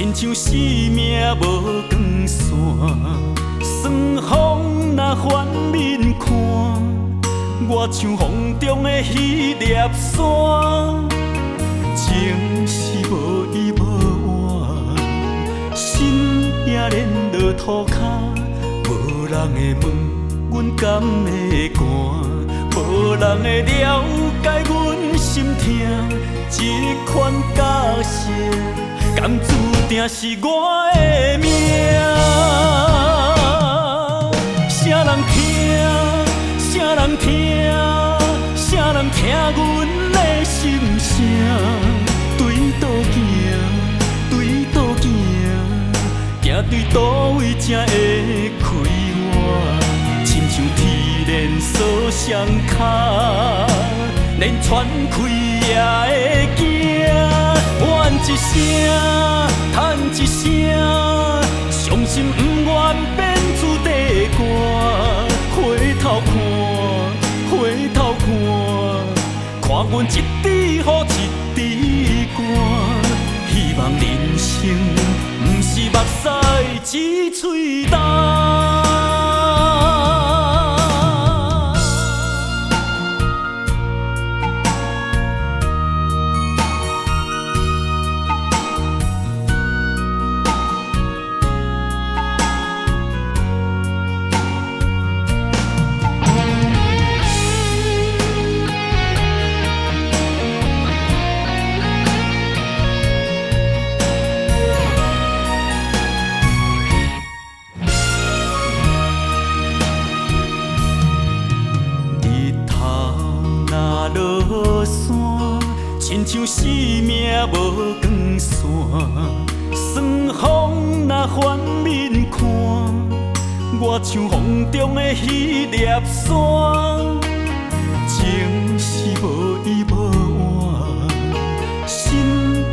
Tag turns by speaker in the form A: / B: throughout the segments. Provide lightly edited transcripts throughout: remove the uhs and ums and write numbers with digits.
A: 亲像生命无光线，霜风若反面看，我像风中的迄粒沙，情是无依无怨，心也连落涂骹，无人会问阮敢会寒，无人会了解阮心痛，这款假设，甘注定是我的命。啥人听？啥人听？啥人听阮的心声？对倒行，对倒行，行对倒位才会开我？亲像天连锁双脚，连喘开也会惊。怨一声，叹一声，伤心不愿变出地歌。回头看，回头看，看阮一滴雨一滴汗。希望人生不是目屎只嘴干。落山，亲像生命无光线，霜风若反面看，我像风中的迄粒沙，情是无依无怨，心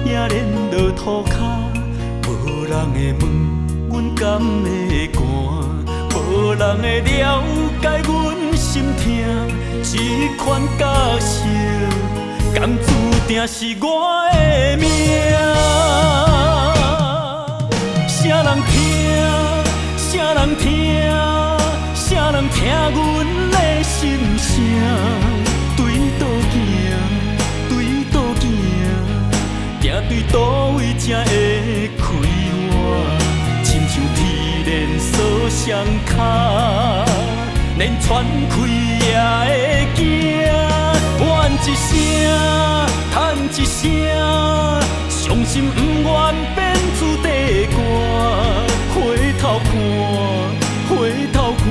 A: 也连落涂骹，无人会问阮敢会寒，无人会了解阮心痛。这款假设，甘注定是我的命。啥人听？啥人听？啥人听阮的心声？对倒行，对倒行，行对倒位才会开我？亲像天连锁双脚，连喘开也会惊。怨一声，叹一声，伤心不愿变出地歌。回头看，回头看，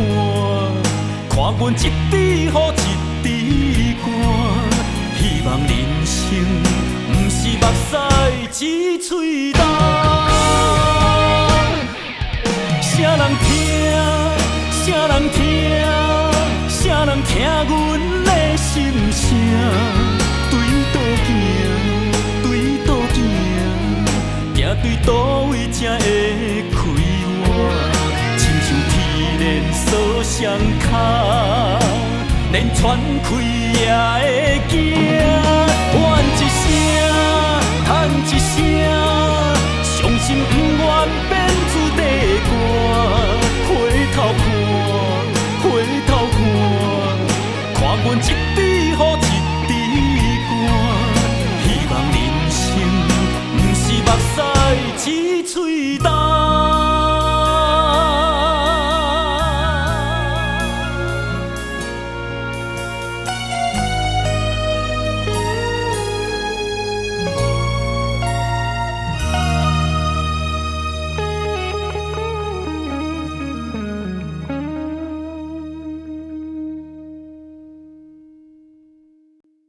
A: 看阮一滴雨一滴汗。希望人生不是目屎只嘴干。啥人听？啥人听？啥人听阮的心声？对倒行，对倒行，行对倒位才会开我？亲像天连锁双脚，连喘开也会惊。怨一声，叹一声，伤心不愿变出地歌。回头看，回头看，看阮一滴雨一滴汗。希望人生不是目屎只嘴干。